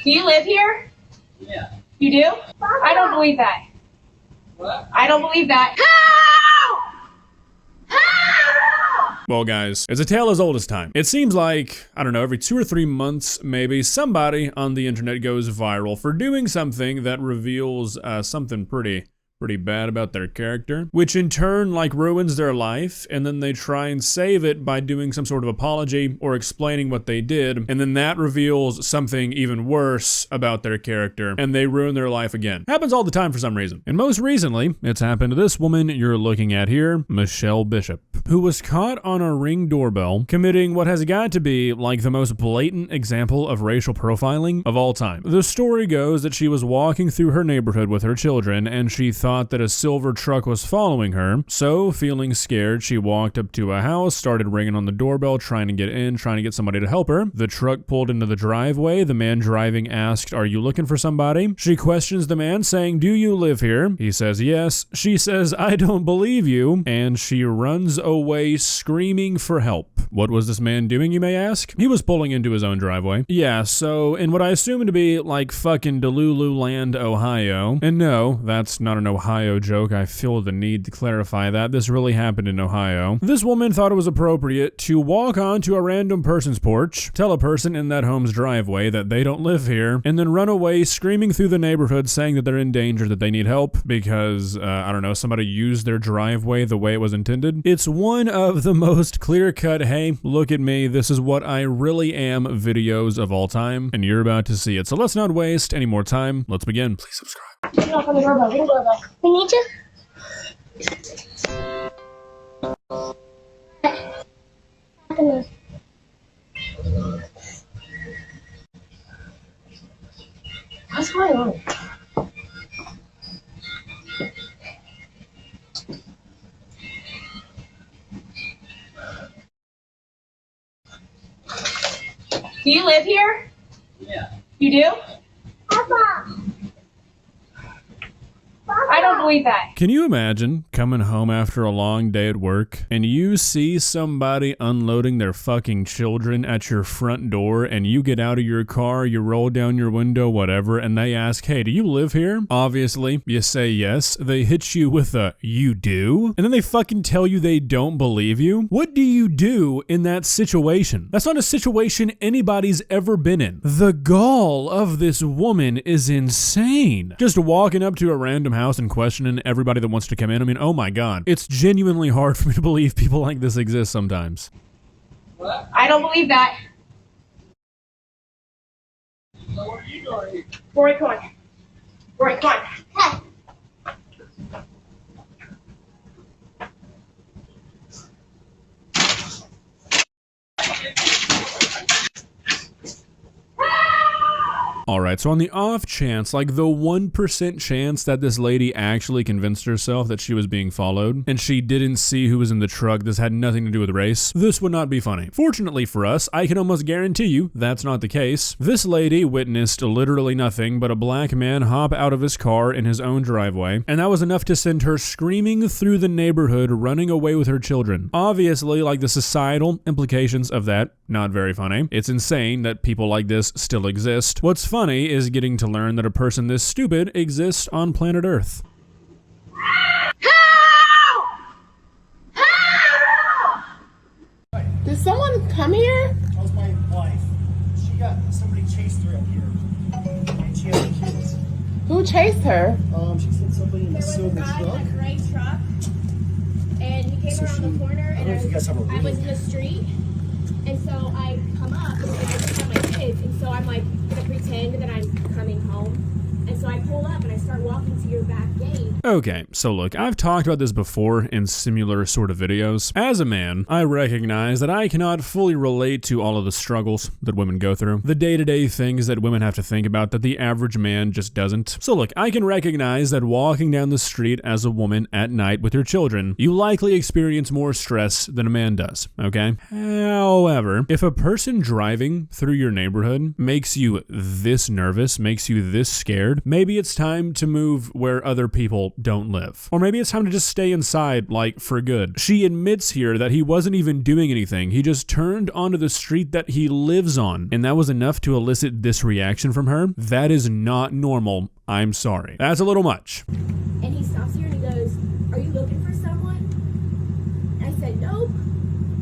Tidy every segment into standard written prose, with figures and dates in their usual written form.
Do you live here? Yeah. You do? I don't believe that. What? I don't believe that. Well, guys, it's a tale as old as time. It seems like, I don't know, every 2 or 3 months, maybe, somebody on the internet goes viral for doing something that reveals something pretty bad about their character, which in turn ruins their life, and then they try and save it by doing some sort of apology or explaining what they did, and then that reveals something even worse about their character, and they ruin their life again. Happens all the time for some reason. And most recently, it's happened to this woman you're looking at here, Michelle Bishop, who was caught on a Ring doorbell committing what has got to be the most blatant example of racial profiling of all time. The story goes that she was walking through her neighborhood with her children, and she thought that a silver truck was following her, so feeling scared, she walked up to a house, started ringing on the doorbell, trying to get in, trying to get somebody to help her. The truck pulled into the driveway. The man driving asked, "Are you looking for somebody?" She questions the man, saying, "Do you live here?" He says, "Yes." She says, "I don't believe you," and she runs away screaming for help. What was this man doing, you may ask? He was pulling into his own driveway. Yeah, so in what I assume to be fucking Delulu Land, Ohio, and no, that's not an Ohio joke, I feel the need to clarify that. This really happened in Ohio. This woman thought it was appropriate to walk onto a random person's porch, tell a person in that home's driveway that they don't live here, and then run away screaming through the neighborhood saying that they're in danger, that they need help because, I don't know, somebody used their driveway the way it was intended. It's one of the most clear-cut, hey, look at me, this is what I really am videos of all time, and you're about to see it. So let's not waste any more time. Let's begin. Please subscribe. Knock on the doorbell. Ring the doorbell. We need you. What's going on? Do you live here? Yeah. You do? Papa. I don't believe that. Can you imagine coming home after a long day at work and you see somebody unloading their fucking children at your front door, and you get out of your car, you roll down your window, whatever, and they ask, "Hey, do you live here?" Obviously, you say yes. They hit you with a, "You do?" And then they fucking tell you they don't believe you. What do you do in that situation? That's not a situation anybody's ever been in. The gall of this woman is insane. Just walking up to a random house and questioning everybody that wants to come in. I mean, oh my God. It's genuinely hard for me to believe people like this exist sometimes. What? I don't believe that. So what are you doing? Rory, come on. Rory, come on. All right, so on the off chance, the 1% chance that this lady actually convinced herself that she was being followed and she didn't see who was in the truck, this had nothing to do with race, this would not be funny. Fortunately for us, I can almost guarantee you that's not the case. This lady witnessed literally nothing but a black man hop out of his car in his own driveway, and that was enough to send her screaming through the neighborhood, running away with her children. Obviously, the societal implications of that, not very funny. It's insane that people like this still exist. What's funny is getting to learn that a person this stupid exists on planet Earth. Did someone come here? That was my wife. Somebody chased her up here. And she had kids. Who chased her? She said somebody in a silver guy truck. in a gray truck, and he came So around the corner, I don't and know if you guys have a I was read. in the street, and so I come up, and I just have my kids, and so I'm gonna pretend that I'm coming home, and so I pull up, and I start walking to your back gate. Okay, so look, I've talked about this before in similar sort of videos. As a man, I recognize that I cannot fully relate to all of the struggles that women go through, the day-to-day things that women have to think about that the average man just doesn't. So look, I can recognize that walking down the street as a woman at night with your children, you likely experience more stress than a man does, okay? However, if a person driving through your neighborhood makes you this nervous, makes you this scared, maybe it's time to move where other people don't live. Or maybe it's time to just stay inside, like, for good. She admits here that he wasn't even doing anything. He just turned onto the street that he lives on, and that was enough to elicit this reaction from her. That is not normal. I'm sorry. That's a little much. And he stops here and he goes, "Are you looking for someone?" And I said, "Nope."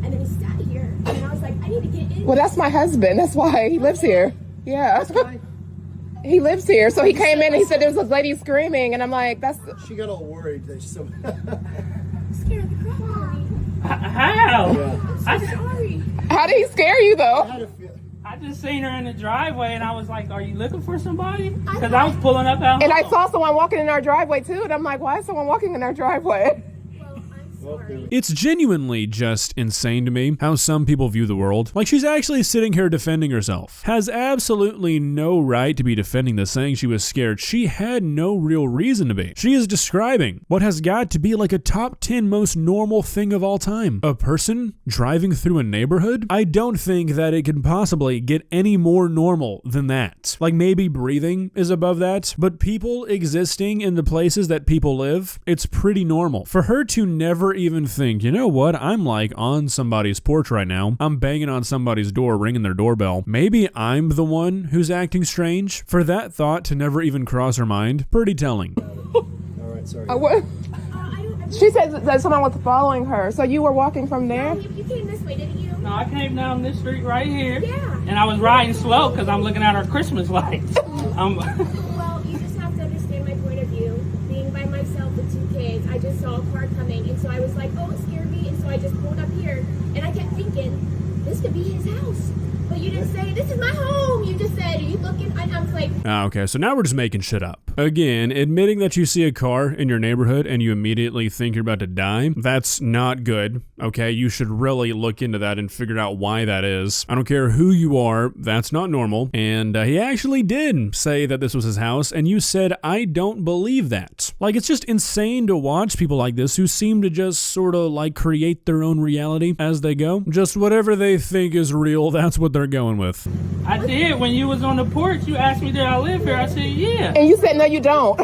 And then he sat here and I was like, "I need to get in." Well, that's my husband. That's why he lives here. Yeah. He lives here. So he came in and he said there was a lady screaming. And I'm like, that's... She got all worried that some. Scared the crap out of me. How? Yeah. I'm so sorry. How did he scare you, I though? had a feel. I just seen her in the driveway and I was like, "Are you looking for somebody?" Because I was pulling up out And I home. saw someone walking in our driveway, too. And I'm like, why is someone walking in our driveway? Well, I'm sorry. It's genuinely just insane to me how some people view the world. Like, she's actually sitting here defending herself. Has absolutely no right to be defending this, saying she was scared. She had no real reason to be. She is describing what has got to be like a top 10 most normal thing of all time. A person driving through a neighborhood? I don't think that it can possibly get any more normal than that. Like, maybe breathing is above that, but people existing in the places that people live, it's pretty normal. For her to never even think, you know what, I'm like on somebody's porch right now, I'm banging on somebody's door, ringing their doorbell, maybe I'm the one who's acting strange. For that thought to never even cross her mind, pretty telling. All right, sorry. What? I don't She said that someone was following her. So you were walking from there? You came this way, didn't you? No, I came down this street right here. Yeah. And I was riding slow because I'm looking at our Christmas lights. Well, you just have to understand my point of view. Being by myself with 2 kids, I just saw a car coming, and so I was like, "Oh, it scared me," and so I just pulled up here, and I kept thinking, this could be his house. But you didn't say, "This is my home." You just said, "Are you looking?" I was like, Okay, so now we're just making shit up. Again, admitting that you see a car in your neighborhood and you immediately think you're about to die, that's not good, okay? You should really look into that and figure out why that is. I don't care who you are, that's not normal. And he actually did say that this was his house, and you said, I don't believe that. Like, it's just insane to watch people like this who seem to just sort of like create their own reality as they go. Just whatever they think is real, that's what they're going with. I did. When you was on the porch, you asked me, "Did I live here?" I said, "Yeah." And you said, no, you don't.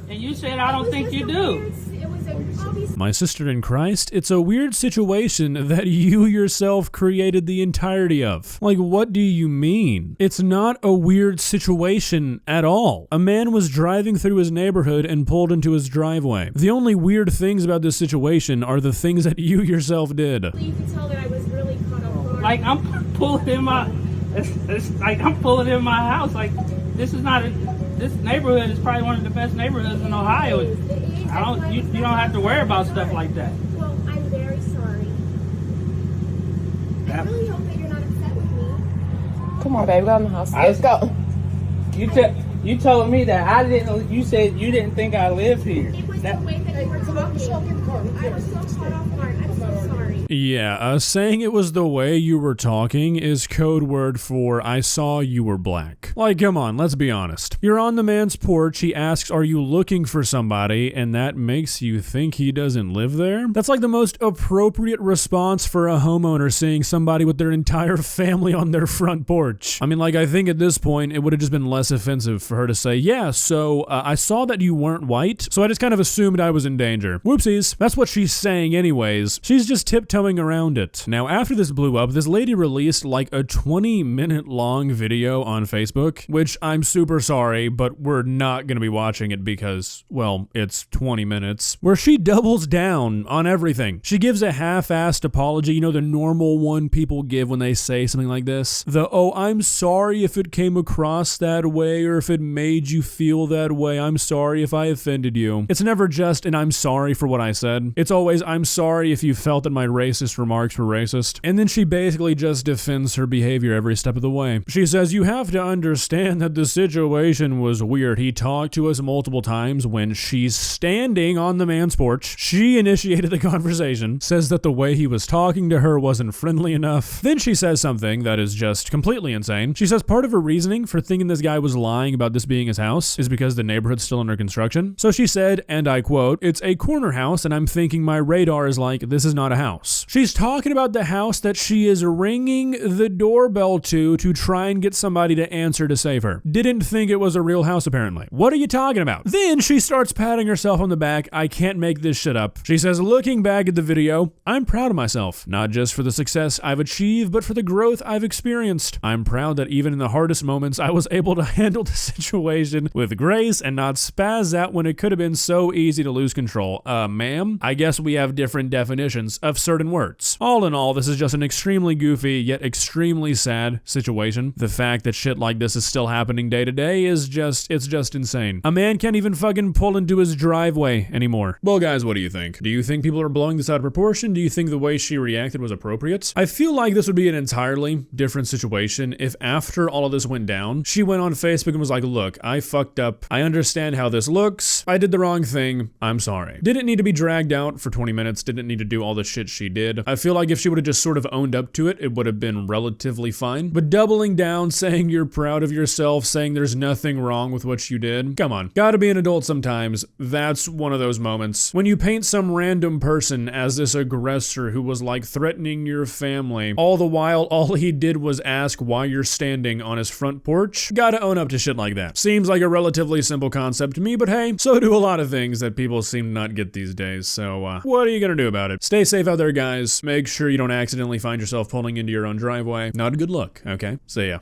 And you said, "I don't think you do." It was a obvious. My sister in Christ, it's a weird situation that you yourself created the entirety of. Like, what do you mean? It's not a weird situation at all. A man was driving through his neighborhood and pulled into his driveway. The only weird things about this situation are the things that you yourself did. You could tell that I was really caught off guard. Like, I'm pulling in my, it's like I'm pulling in my house. Like, this is not this neighborhood is probably one of the best neighborhoods in Ohio. You don't have to worry about stuff like that. Well, I'm very sorry. I really hope that you're not upset with me. Come on, baby, go in the house. Let's go. You told me that I didn't. You said you didn't think I lived here. It was the way that you were talking. I was so caught off guard. I'm so sorry. Yeah, saying it was the way you were talking is code word for I saw you were black. Like, come on, let's be honest. You're on the man's porch, he asks, are you looking for somebody? And that makes you think he doesn't live there? That's like the most appropriate response for a homeowner seeing somebody with their entire family on their front porch. I mean, like, I think at this point, it would have just been less offensive for her to say, yeah, so I saw that you weren't white, so I just kind of assumed I was in danger. Whoopsies. That's what she's saying anyways. She's just tiptoeing around it. Now, after this blew up, this lady released like a 20-minute long video on Facebook, which I'm super sorry, but we're not going to be watching it because, well, it's 20 minutes, where she doubles down on everything. She gives a half-assed apology, you know, the normal one people give when they say something like this. The, oh, I'm sorry if it came across that way or if it made you feel that way. I'm sorry if I offended you. It's never just an I'm sorry for what I said. It's always I'm sorry if you felt that my racist remarks were racist. And then she basically just defends her behavior every step of the way. She says, you have to understand that the situation was weird. He talked to us multiple times when she's standing on the man's porch. She initiated the conversation, says that the way he was talking to her wasn't friendly enough. Then she says something that is just completely insane. She says part of her reasoning for thinking this guy was lying about this being his house is because the neighborhood's still under construction. So she said, and I quote, it's a corner house and I'm thinking my radar is like, this is not a house. house. She's talking about the house that she is ringing the doorbell to try and get somebody to answer to save her. Didn't think it was a real house, apparently. What are you talking about? Then she starts patting herself on the back. I can't make this shit up. She says, looking back at the video, I'm proud of myself. Not just for the success I've achieved, but for the growth I've experienced. I'm proud that even in the hardest moments, I was able to handle the situation with grace and not spaz out when it could have been so easy to lose control. Ma'am, I guess we have different definitions of certain words. All in all, this is just an extremely goofy yet extremely sad situation. The fact that shit like this is still happening day to day is just insane. A man can't even fucking pull into his driveway anymore. Well, guys, what do you think? Do you think people are blowing this out of proportion? Do you think the way she reacted was appropriate? I feel like this would be an entirely different situation if after all of this went down, she went on Facebook and was like, look, I fucked up. I understand how this looks. I did the wrong thing. I'm sorry. Didn't need to be dragged out for 20 minutes. Didn't need to do all the shit she did. I feel like if she would have just sort of owned up to it, it would have been relatively fine. But doubling down, saying you're proud of yourself, saying there's nothing wrong with what you did. Come on. Gotta be an adult sometimes. That's one of those moments. When you paint some random person as this aggressor who was like threatening your family, all the while all he did was ask why you're standing on his front porch, gotta own up to shit like that. Seems like a relatively simple concept to me, but hey, so do a lot of things that people seem to not get these days. So what are you gonna do about it? Stay safe out there, guys. Make sure you don't accidentally find yourself pulling into your own driveway. Not a good look, okay? See ya.